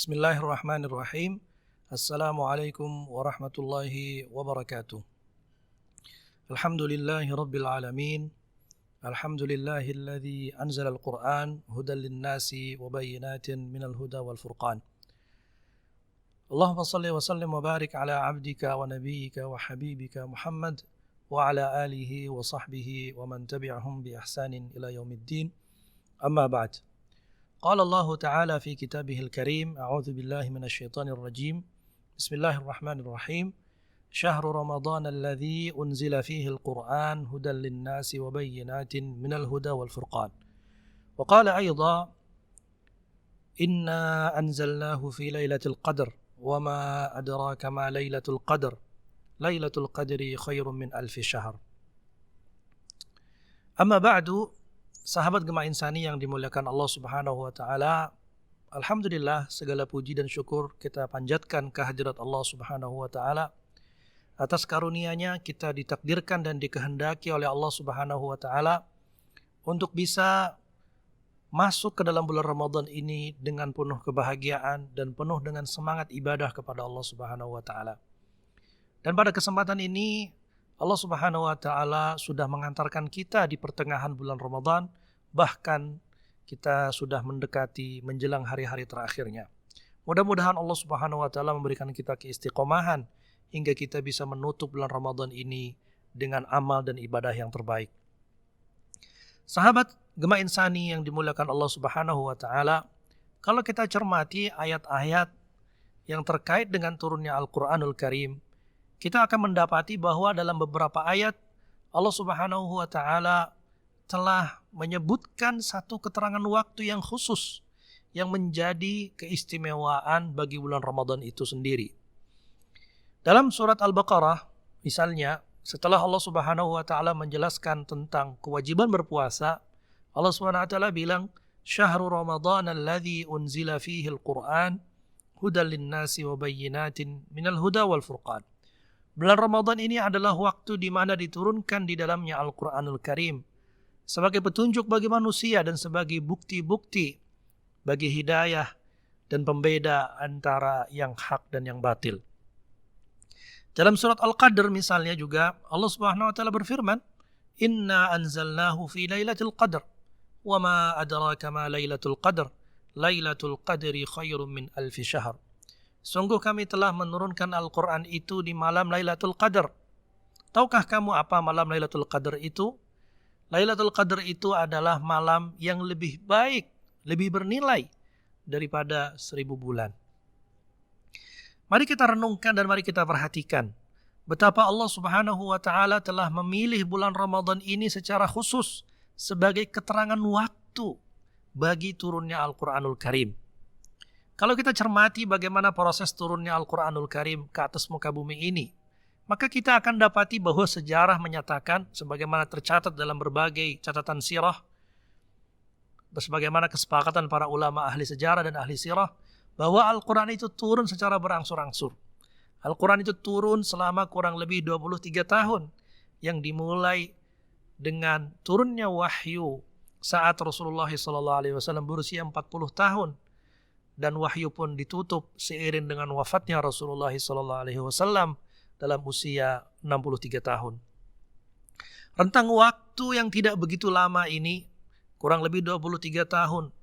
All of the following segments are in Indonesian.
Bismillahirrahmanirrahim. Assalamualaikum warahmatullahi wabarakatuh. Alhamdulillahi rabbil alamin. Alhamdulillahilladzi anzala al-Qur'an hudan lin-nasi wa bayyinatin minal huda wal furqan. Allahumma salli wa sallim wa barik ala abdika wa nabiyyika wa habibika Muhammad wa ala alihi wa sahbihi wa man tabi'ahum bi ihsanin ila yaumiddin. Amma ba'd. قال الله تعالى في كتابه الكريم أعوذ بالله من الشيطان الرجيم بسم الله الرحمن الرحيم شهر رمضان الذي أنزل فيه القرآن هدى للناس وبينات من الهدى والفرقان وقال أيضا إنا أنزلناه في ليلة القدر وما أدراك ما ليلة القدر ليلة القدر خير من ألف شهر. أما بعد. Sahabat Gema Insani yang dimuliakan Allah Subhanahu wa taala, alhamdulillah segala puji dan syukur kita panjatkan kehadirat Allah Subhanahu wa taala atas karunia-Nya kita ditakdirkan dan dikehendaki oleh Allah Subhanahu wa taala untuk bisa masuk ke dalam bulan Ramadan ini dengan penuh kebahagiaan dan penuh dengan semangat ibadah kepada Allah Subhanahu wa taala. Dan pada kesempatan ini Allah Subhanahu wa taala sudah mengantarkan kita di pertengahan bulan Ramadan, bahkan kita sudah mendekati menjelang hari-hari terakhirnya. Mudah-mudahan Allah Subhanahu wa taala memberikan kita keistiqomahan hingga kita bisa menutup bulan Ramadan ini dengan amal dan ibadah yang terbaik. Sahabat Gema Insani yang dimuliakan Allah Subhanahu wa taala, kalau kita cermati ayat-ayat yang terkait dengan turunnya Al-Qur'anul Karim, kita akan mendapati bahwa dalam beberapa ayat Allah Subhanahu wa taala telah menyebutkan satu keterangan waktu yang khusus yang menjadi keistimewaan bagi bulan Ramadan itu sendiri. Dalam surat Al-Baqarah misalnya, setelah Allah Subhanahu wa taala menjelaskan tentang kewajiban berpuasa, Allah Subhanahu wa taala bilang, "Syahrul Ramadan alladzi unzila fihi al-Qur'an hudan lin-nasi wa bayyinatin minal huda wal furqan." Bulan Ramadan ini adalah waktu di mana diturunkan di dalamnya Al-Qur'anul Karim sebagai petunjuk bagi manusia dan sebagai bukti-bukti bagi hidayah dan pembeda antara yang hak dan yang batil. Dalam surat Al-Qadr misalnya juga Allah Subhanahu wa taala berfirman, "Inna anzalnahu fi lailatul qadr wa ma adraka ma lailatul qadr lailatul qadri khairum min alfi syahr." Sungguh kami telah menurunkan Al-Quran itu di malam Lailatul Qadar. Tahukah kamu apa malam Lailatul Qadar itu? Lailatul Qadar itu adalah malam yang lebih baik, lebih bernilai daripada 1000 bulan. Mari kita renungkan dan mari kita perhatikan betapa Allah Subhanahu wa taala telah memilih bulan Ramadan ini secara khusus sebagai keterangan waktu bagi turunnya Al-Quranul Karim. Kalau kita cermati bagaimana proses turunnya Al-Quranul Karim ke atas muka bumi ini, maka kita akan dapati bahwa sejarah menyatakan, sebagaimana tercatat dalam berbagai catatan sirah, sebagaimana kesepakatan para ulama ahli sejarah dan ahli sirah, bahwa Al-Quran itu turun secara berangsur-angsur. Al-Quran itu turun selama kurang lebih 23 tahun, yang dimulai dengan turunnya wahyu saat Rasulullah SAW berusia 40 tahun. Dan wahyu pun ditutup seiring dengan wafatnya Rasulullah SAW dalam usia 63 tahun. Rentang waktu yang tidak begitu lama ini, kurang lebih 23 tahun,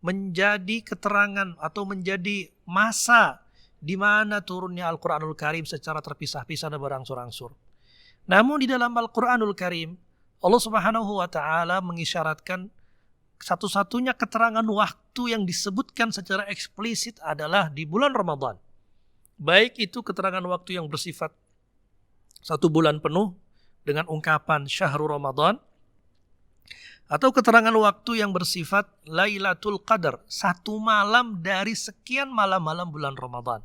menjadi keterangan atau menjadi masa di mana turunnya Al-Quranul Karim secara terpisah-pisah dan berangsur-angsur. Namun di dalam Al-Quranul Karim, Allah Subhanahu wa taala mengisyaratkan satu-satunya keterangan waktu yang disebutkan secara eksplisit adalah di bulan Ramadan. Baik itu keterangan waktu yang bersifat 1 bulan penuh dengan ungkapan Syahrul Ramadan, atau keterangan waktu yang bersifat Lailatul Qadar, 1 malam dari sekian malam-malam bulan Ramadan.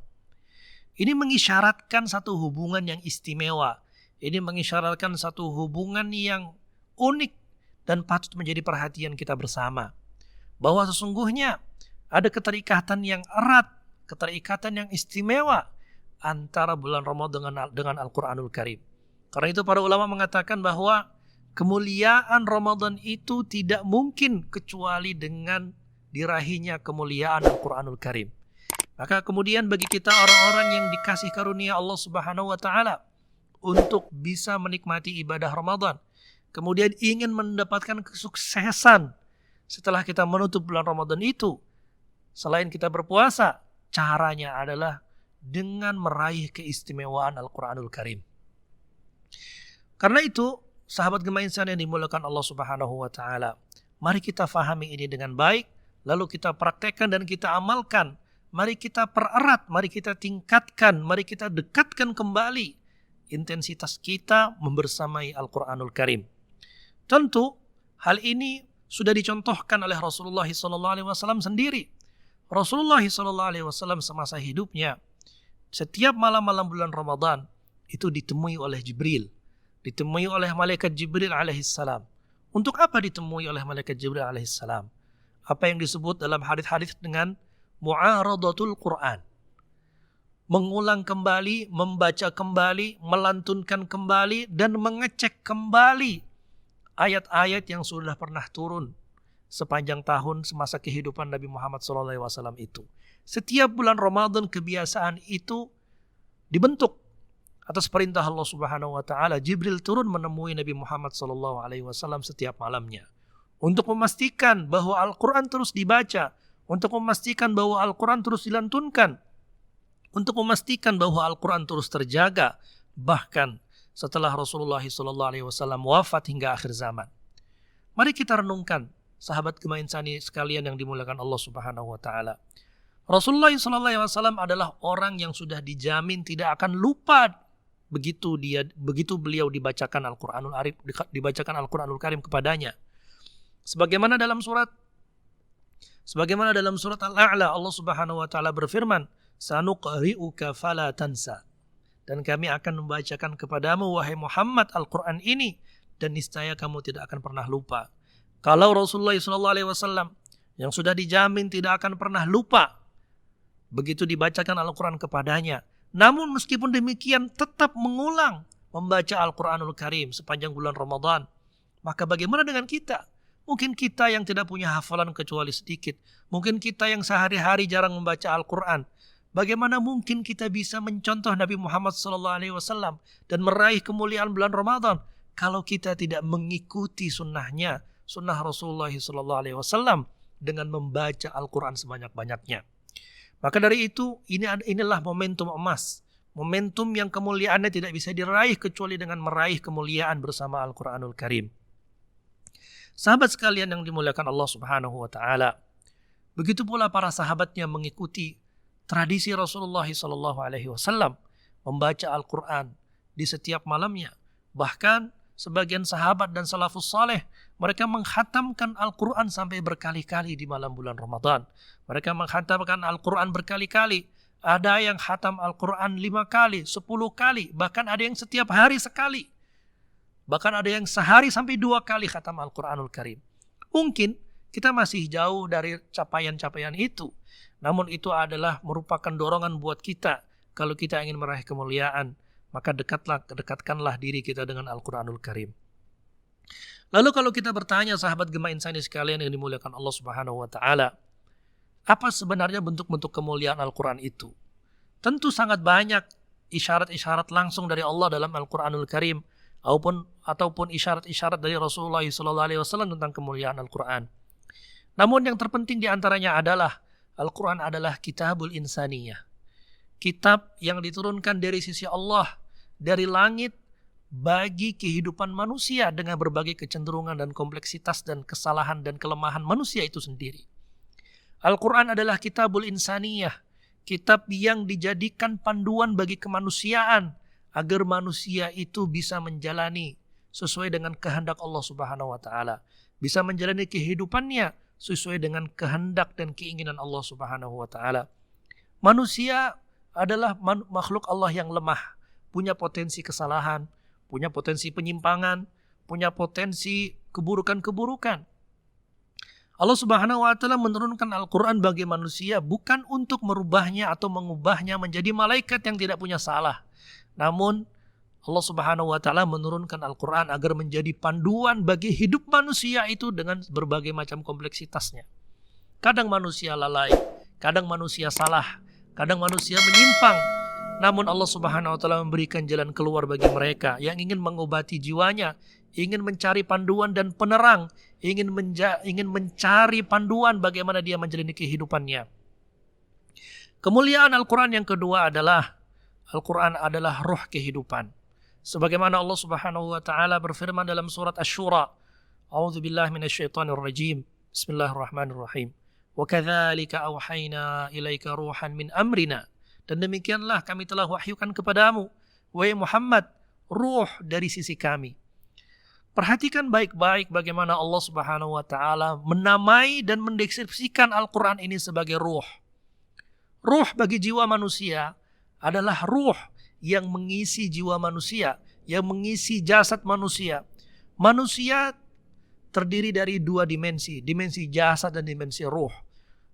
Ini mengisyaratkan satu hubungan yang istimewa. Ini mengisyaratkan satu hubungan yang unik dan patut menjadi perhatian kita bersama. Bahwa sesungguhnya ada keterikatan yang erat, keterikatan yang istimewa antara bulan Ramadan dengan Al-Quranul Karim. Karena itu para ulama mengatakan bahwa kemuliaan Ramadan itu tidak mungkin kecuali dengan dirahinya kemuliaan Al-Quranul Karim. Maka kemudian bagi kita orang-orang yang dikasih karunia Allah Subhanahu wa taala untuk bisa menikmati ibadah Ramadan, kemudian ingin mendapatkan kesuksesan setelah kita menutup bulan Ramadan itu, selain kita berpuasa, caranya adalah dengan meraih keistimewaan Al-Quranul Karim. Karena itu, sahabat Gema Insan yang dimuliakan Allah Subhanahu wa taala, mari kita fahami ini dengan baik, lalu kita praktekkan dan kita amalkan. Mari kita pererat, mari kita tingkatkan, mari kita dekatkan kembali intensitas kita membersamai Al-Quranul Karim. Tentu hal ini sudah dicontohkan oleh Rasulullah SAW sendiri. Rasulullah SAW semasa hidupnya, setiap malam-malam bulan Ramadan itu ditemui oleh Jibril, ditemui oleh malaikat Jibril alaihissalam. Untuk apa ditemui oleh malaikat Jibril alaihissalam? Apa yang disebut dalam hadis-hadis dengan mu'aradatul Quran. Mengulang kembali, membaca kembali, melantunkan kembali, dan mengecek kembali ayat-ayat yang sudah pernah turun sepanjang tahun semasa kehidupan Nabi Muhammad SAW itu. Setiap bulan Ramadan kebiasaan itu dibentuk atas perintah Allah Subhanahu wa taala. Jibril turun menemui Nabi Muhammad SAW setiap malamnya untuk memastikan bahwa Al-Quran terus dibaca, untuk memastikan bahwa Al-Quran terus dilantunkan, untuk memastikan bahwa Al-Quran terus terjaga, bahkan setelah Rasulullah SAW wafat hingga akhir zaman. Mari kita renungkan, sahabat Gema Insani sekalian yang dimuliakan Allah Subhanahu wa taala. Rasulullah SAW adalah orang yang sudah dijamin tidak akan lupa begitu beliau dibacakan Al-Quranul Karim kepadanya. Sebagaimana dalam surat Al-A'la, Allah Subhanahu wa taala berfirman, "Sanuqri'uka fala tansa." Dan kami akan membacakan kepadamu wahai Muhammad Al-Qur'an ini dan niscaya kamu tidak akan pernah lupa. Kalau Rasulullah SAW yang sudah dijamin tidak akan pernah lupa begitu dibacakan Al-Quran kepadanya, namun meskipun demikian tetap mengulang membaca Al-Quranul Karim sepanjang bulan Ramadan, maka bagaimana dengan kita? Mungkin kita yang tidak punya hafalan kecuali sedikit, mungkin kita yang sehari-hari jarang membaca Al-Quran, bagaimana mungkin kita bisa mencontoh Nabi Muhammad SAW dan meraih kemuliaan bulan Ramadan kalau kita tidak mengikuti sunnahnya, sunnah Rasulullah SAW dengan membaca Al-Quran sebanyak-banyaknya. Maka dari itu inilah momentum emas, momentum yang kemuliaannya tidak bisa diraih kecuali dengan meraih kemuliaan bersama Al-Quranul Karim. Sahabat sekalian yang dimuliakan Allah Subhanahu wa taala, begitu pula para sahabatnya mengikuti tradisi Rasulullah SAW membaca Al-Quran di setiap malamnya. Bahkan sebagian sahabat dan salafus saleh, mereka menghatamkan Al-Quran sampai berkali-kali di malam bulan Ramadan. Mereka menghatamkan Al-Quran berkali-kali. Ada yang khatam Al-Quran 5 kali, 10 kali, bahkan ada yang setiap hari sekali. Bahkan ada yang sehari sampai 2 kali khatam Al-Quranul Karim. Mungkin kita masih jauh dari capaian-capaian itu. Namun itu adalah merupakan dorongan buat kita. Kalau kita ingin meraih kemuliaan, maka dekatkanlah diri kita dengan Al-Quranul Karim. Lalu kalau kita bertanya sahabat Gema Insani sekalian yang dimuliakan Allah Subhanahu wa taala, apa sebenarnya bentuk-bentuk kemuliaan Al-Quran itu? Tentu sangat banyak isyarat-isyarat langsung dari Allah dalam Al-Quranul Karim ataupun isyarat-isyarat dari Rasulullah SAW tentang kemuliaan Al-Quran. Namun yang terpenting diantaranya adalah Al-Quran adalah kitabul insaniyah. Kitab yang diturunkan dari sisi Allah, dari langit, bagi kehidupan manusia dengan berbagai kecenderungan dan kompleksitas dan kesalahan dan kelemahan manusia itu sendiri. Al-Quran adalah kitabul insaniyah, kitab yang dijadikan panduan bagi kemanusiaan agar manusia itu bisa menjalani sesuai dengan kehendak Allah Subhanahu wa taala, bisa menjalani kehidupannya sesuai dengan kehendak dan keinginan Allah Subhanahu wa taala. Manusia adalah makhluk Allah yang lemah, punya potensi kesalahan, punya potensi penyimpangan, punya potensi keburukan-keburukan. Allah Subhanahu wa taala menurunkan Al-Quran bagi manusia bukan untuk merubahnya atau mengubahnya menjadi malaikat yang tidak punya salah. Namun Allah Subhanahu wa taala menurunkan Al-Quran agar menjadi panduan bagi hidup manusia itu dengan berbagai macam kompleksitasnya. Kadang manusia lalai, kadang manusia salah, kadang manusia menyimpang. Namun Allah Subhanahu wa taala memberikan jalan keluar bagi mereka yang ingin mengobati jiwanya, ingin mencari panduan dan penerang, ingin mencari panduan bagaimana dia menjalani kehidupannya. Kemuliaan Al-Quran yang kedua adalah Al-Quran adalah ruh kehidupan. Sebagaimana Allah Subhanahu wa taala berfirman dalam surat Asy-Syura, A'udzubillahi minasyaitonirrajim. Bismillahirrahmanirrahim. Wa kadzalika auhayna ilaika ruhan min amrina. Dan demikianlah kami telah wahyukan kepadamu, wahai Muhammad, ruh dari sisi kami. Perhatikan baik-baik bagaimana Allah Subhanahu wa taala menamai dan mendeskripsikan Al-Quran ini sebagai ruh. Ruh bagi jiwa manusia adalah ruh yang mengisi jiwa manusia, yang mengisi jasad manusia. Manusia terdiri dari dua dimensi, dimensi jasad dan dimensi ruh.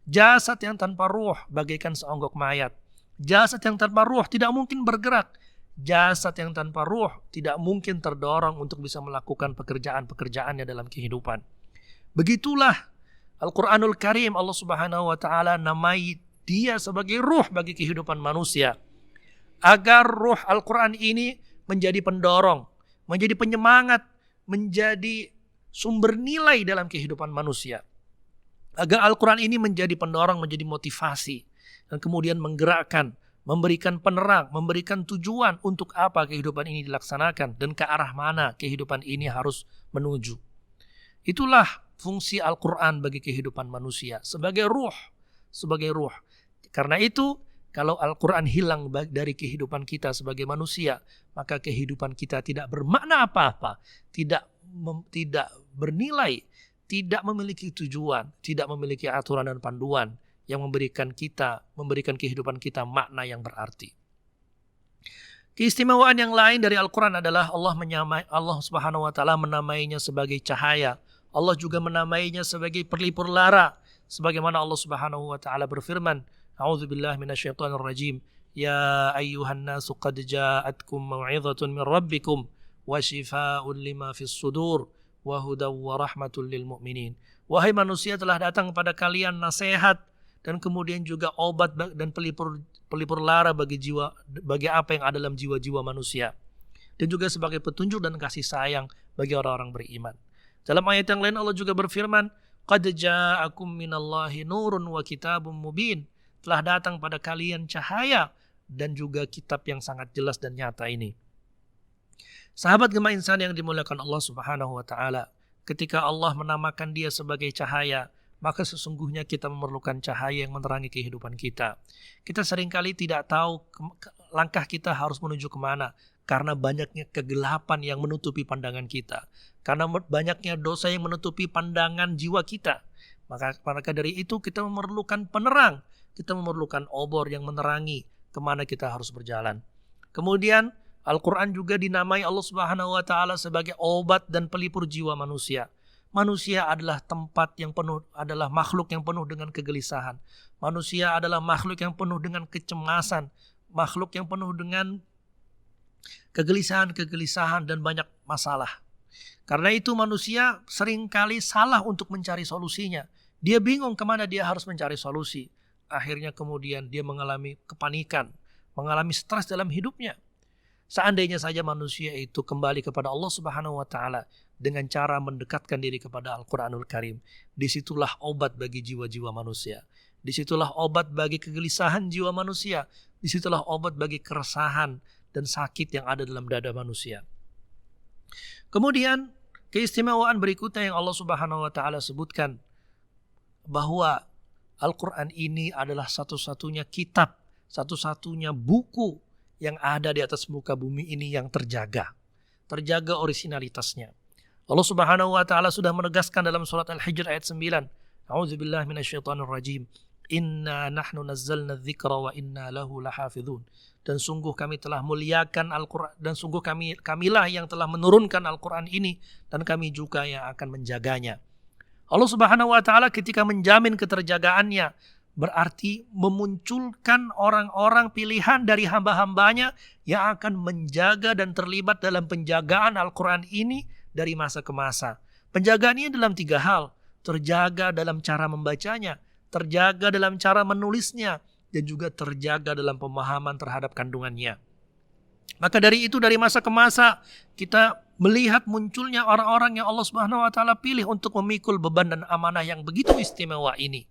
Jasad yang tanpa ruh bagaikan seonggok mayat. Jasad yang tanpa ruh tidak mungkin bergerak. Jasad yang tanpa ruh tidak mungkin terdorong untuk bisa melakukan pekerjaan-pekerjaannya dalam kehidupan. Begitulah Al-Quranul Karim, Allah Subhanahu wa taala namai dia sebagai ruh bagi kehidupan manusia. Agar ruh Al-Quran ini menjadi pendorong, menjadi penyemangat, menjadi sumber nilai dalam kehidupan manusia. Agar Al-Quran ini menjadi pendorong, menjadi motivasi, dan kemudian menggerakkan, memberikan penerang, memberikan tujuan untuk apa kehidupan ini dilaksanakan dan ke arah mana kehidupan ini harus menuju. Itulah fungsi Al-Quran bagi kehidupan manusia sebagai ruh, sebagai ruh. Karena itu, kalau Al-Quran hilang dari kehidupan kita sebagai manusia, maka kehidupan kita tidak bermakna apa-apa, tidak bernilai, tidak memiliki tujuan, tidak memiliki aturan dan panduan yang memberikan kehidupan kita makna yang berarti. Keistimewaan yang lain dari Al-Quran adalah Allah Subhanahu wa taala menamainya sebagai cahaya. Allah juga menamainya sebagai pelipur lara. Sebagaimana Allah Subhanahu wa taala berfirman, A'udzubillahi minasyaitonirrajim. Ya ayyuhan nasu qad ja'atkum mau'izatun min rabbikum wa shifaa'un lima fis sudur wa hudaw wa rahmatul lil mu'minin. Wahai manusia, telah datang kepada kalian nasihat dan kemudian juga obat dan pelipur lara bagi apa yang ada dalam jiwa-jiwa manusia, dan juga sebagai petunjuk dan kasih sayang bagi orang-orang beriman. Dalam ayat yang lain Allah juga berfirman, qad ja'akum minallahi nurun wa kitabun mubin. Telah datang pada kalian cahaya dan juga kitab yang sangat jelas dan nyata ini. Sahabat Gema Insan yang dimuliakan Allah Subhanahu wa taala, ketika Allah menamakan dia sebagai cahaya, maka sesungguhnya kita memerlukan cahaya yang menerangi kehidupan kita. Kita seringkali tidak tahu langkah kita harus menuju kemana, karena banyaknya kegelapan yang menutupi pandangan kita, karena banyaknya dosa yang menutupi pandangan jiwa kita. Maka dari itu kita memerlukan penerang, kita memerlukan obor yang menerangi kemana kita harus berjalan. Kemudian Al-Quran juga dinamai Allah Subhanahu wa taala sebagai obat dan pelipur jiwa manusia. Manusia adalah adalah makhluk yang penuh dengan kegelisahan. Manusia adalah makhluk yang penuh dengan kecemasan, makhluk yang penuh dengan kegelisahan dan banyak masalah. Karena itu manusia seringkali salah untuk mencari solusinya. Dia bingung kemana dia harus mencari solusi. Akhirnya kemudian dia mengalami kepanikan, mengalami stres dalam hidupnya. Seandainya saja manusia itu kembali kepada Allah Subhanahu wa taala dengan cara mendekatkan diri kepada Al-Quranul Karim, disitulah obat bagi jiwa-jiwa manusia. Disitulah obat bagi kegelisahan jiwa manusia. Disitulah obat bagi keresahan dan sakit yang ada dalam dada manusia. Kemudian keistimewaan berikutnya yang Allah Subhanahu wa taala sebutkan, bahwa Al-Quran ini adalah satu-satunya kitab, satu-satunya buku yang ada di atas muka bumi ini yang terjaga originalitasnya. Allah Subhanahu wa taala sudah menegaskan dalam surat Al-Hijr ayat 9, A'udzubillahi minasyaitonirrajim. Inna nahnu nazzalna dzikra wa inna lahu lahafizun. Dan sungguh kami telah muliakan Al-Quran, dan sungguh kamilah yang telah menurunkan Al-Quran ini, dan kami juga yang akan menjaganya. Allah Subhanahu wa taala ketika menjamin keterjagaannya, berarti memunculkan orang-orang pilihan dari hamba-hambanya yang akan menjaga dan terlibat dalam penjagaan Al-Quran ini dari masa ke masa. Penjagaan ini dalam 3 hal. Terjaga dalam cara membacanya, terjaga dalam cara menulisnya, dan juga terjaga dalam pemahaman terhadap kandungannya. Maka dari itu dari masa ke masa kita melihat munculnya orang-orang yang Allah Subhanahu wa taala pilih untuk memikul beban dan amanah yang begitu istimewa ini.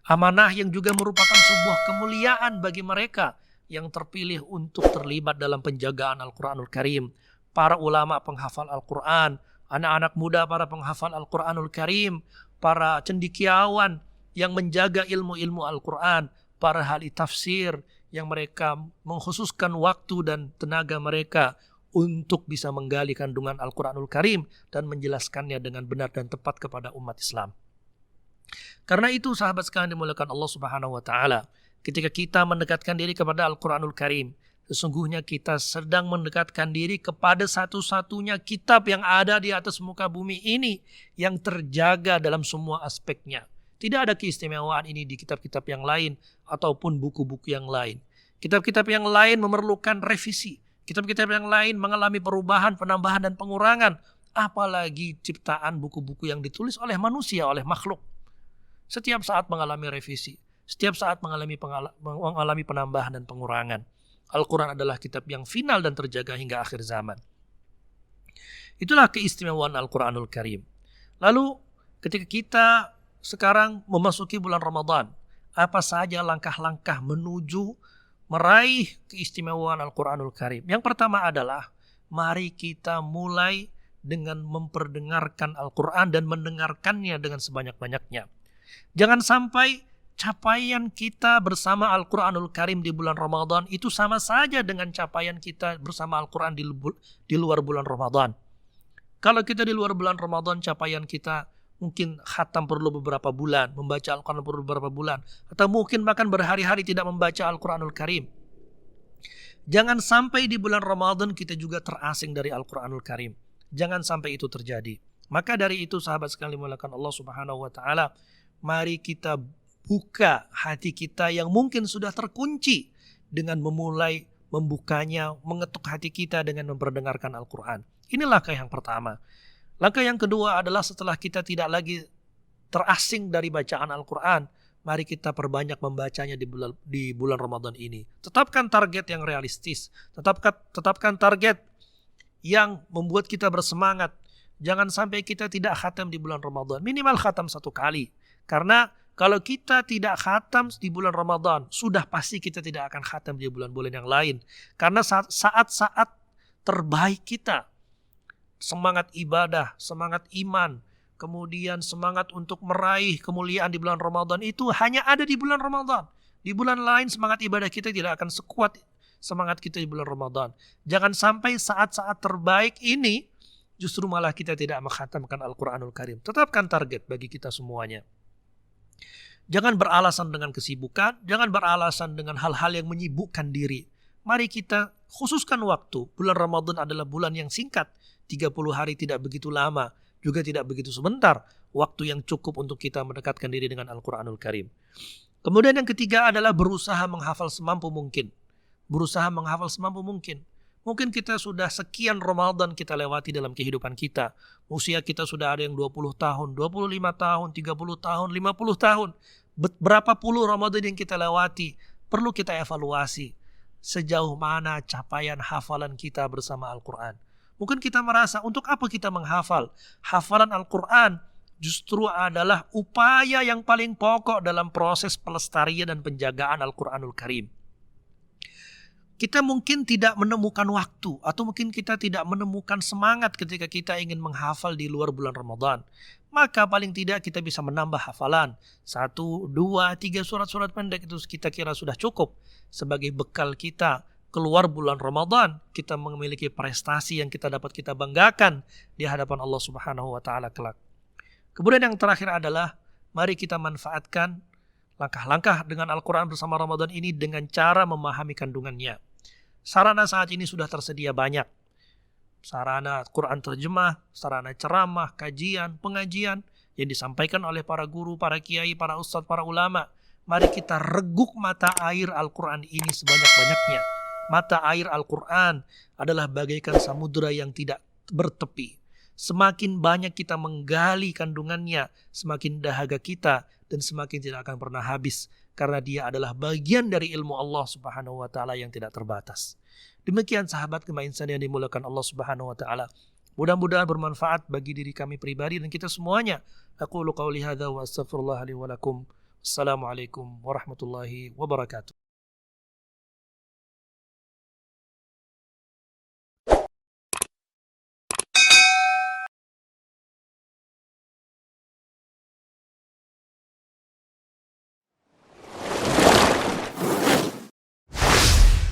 Amanah yang juga merupakan sebuah kemuliaan bagi mereka yang terpilih untuk terlibat dalam penjagaan Al-Qur'anul Karim. Para ulama penghafal Al-Qur'an, anak-anak muda para penghafal Al-Qur'anul Karim, para cendekiawan yang menjaga ilmu-ilmu Al-Qur'an, para ahli tafsir yang mereka mengkhususkan waktu dan tenaga mereka untuk bisa menggali kandungan Al-Quranul Karim dan menjelaskannya dengan benar dan tepat kepada umat Islam. Karena itu sahabat sekalian dimuliakan Allah Subhanahu wa taala, ketika kita mendekatkan diri kepada Al-Quranul Karim, sesungguhnya kita sedang mendekatkan diri kepada satu-satunya kitab yang ada di atas muka bumi ini yang terjaga dalam semua aspeknya. Tidak ada keistimewaan ini di kitab-kitab yang lain ataupun buku-buku yang lain. Kitab-kitab yang lain memerlukan revisi. Kitab-kitab yang lain mengalami perubahan, penambahan, dan pengurangan. Apalagi ciptaan buku-buku yang ditulis oleh manusia, oleh makhluk. Setiap saat mengalami revisi. Setiap saat mengalami penambahan dan pengurangan. Al-Quran adalah kitab yang final dan terjaga hingga akhir zaman. Itulah keistimewaan Al-Quranul Karim. Lalu ketika kita sekarang memasuki bulan Ramadan, apa saja langkah-langkah menuju meraih keistimewaan Al-Quranul Karim? Yang pertama adalah mari kita mulai dengan memperdengarkan Al-Quran dan mendengarkannya dengan sebanyak-banyaknya. Jangan sampai capaian kita bersama Al-Quranul Karim di bulan Ramadan itu sama saja dengan capaian kita bersama Al-Quran di luar bulan Ramadan. Kalau kita di luar bulan Ramadan, capaian kita mungkin khatam perlu beberapa bulan, membaca Al-Quran perlu beberapa bulan, atau mungkin bahkan berhari-hari tidak membaca Al-Quranul Karim. Jangan sampai di bulan Ramadan kita juga terasing dari Al-Quranul Karim. Jangan sampai itu terjadi. Maka dari itu sahabat sekalian dimuliakan Allah Subhanahu wa taala, mari kita buka hati kita yang mungkin sudah terkunci dengan memulai membukanya, mengetuk hati kita dengan memperdengarkan Al-Quran. Inilah langkah yang pertama. Langkah yang kedua adalah setelah kita tidak lagi terasing dari bacaan Al-Quran, mari kita perbanyak membacanya di bulan Ramadan ini. Tetapkan target yang realistis. Tetapkan target yang membuat kita bersemangat. Jangan sampai kita tidak khatam di bulan Ramadan. Minimal khatam 1 kali. Karena kalau kita tidak khatam di bulan Ramadan, sudah pasti kita tidak akan khatam di bulan-bulan yang lain. Karena saat-saat terbaik kita, semangat ibadah, semangat iman, kemudian semangat untuk meraih kemuliaan di bulan Ramadan itu hanya ada di bulan Ramadan. Di bulan lain semangat ibadah kita tidak akan sekuat semangat kita di bulan Ramadan. Jangan sampai saat-saat terbaik ini justru malah kita tidak mengkhatamkan Al-Quranul Karim. Tetapkan target bagi kita semuanya. Jangan beralasan dengan kesibukan, jangan beralasan dengan hal-hal yang menyibukkan diri. Mari kita khususkan waktu. Bulan Ramadan adalah bulan yang singkat. 30 hari tidak begitu lama, juga tidak begitu sebentar. Waktu yang cukup untuk kita mendekatkan diri dengan Al-Quranul Karim. Kemudian yang ketiga adalah berusaha menghafal semampu mungkin. Berusaha menghafal semampu mungkin. Mungkin kita sudah sekian Ramadan kita lewati dalam kehidupan kita. Usia kita sudah ada yang 20 tahun, 25 tahun, 30 tahun, 50 tahun. Berapa puluh Ramadan yang kita lewati. Perlu kita evaluasi sejauh mana capaian hafalan kita bersama Al-Quran. Mungkin kita merasa untuk apa kita menghafal? Hafalan Al-Quran justru adalah upaya yang paling pokok dalam proses pelestarian dan penjagaan Al-Quranul Karim. Kita mungkin tidak menemukan waktu atau mungkin kita tidak menemukan semangat ketika kita ingin menghafal di luar bulan Ramadan. Maka paling tidak kita bisa menambah hafalan. 1, 2, 3 surat-surat pendek itu kita kira sudah cukup sebagai bekal kita keluar bulan Ramadan. Kita memiliki prestasi yang kita dapat kita banggakan di hadapan Allah Subhanahu wa taala kelak. Kemudian yang terakhir adalah mari kita manfaatkan langkah-langkah dengan Al-Quran bersama Ramadan ini dengan cara memahami kandungannya. Sarana saat ini sudah tersedia banyak. Sarana Quran terjemah, sarana ceramah, kajian, pengajian yang disampaikan oleh para guru, para kiai, para ustadz, para ulama. Mari kita reguk mata air Al-Quran ini sebanyak-banyaknya. Mata air Al-Quran adalah bagaikan samudera yang tidak bertepi. Semakin banyak kita menggali kandungannya, semakin dahaga kita dan semakin tidak akan pernah habis karena dia adalah bagian dari ilmu Allah Subhanahu wa taala yang tidak terbatas. Demikian sahabat Gema Insan yang dimuliakan Allah Subhanahu wa taala. Mudah-mudahan bermanfaat bagi diri kami pribadi dan kita semuanya. Aqulu qauli hadza wa astaghfirullah li wa lakum. Assalamualaikum warahmatullahi wabarakatuh.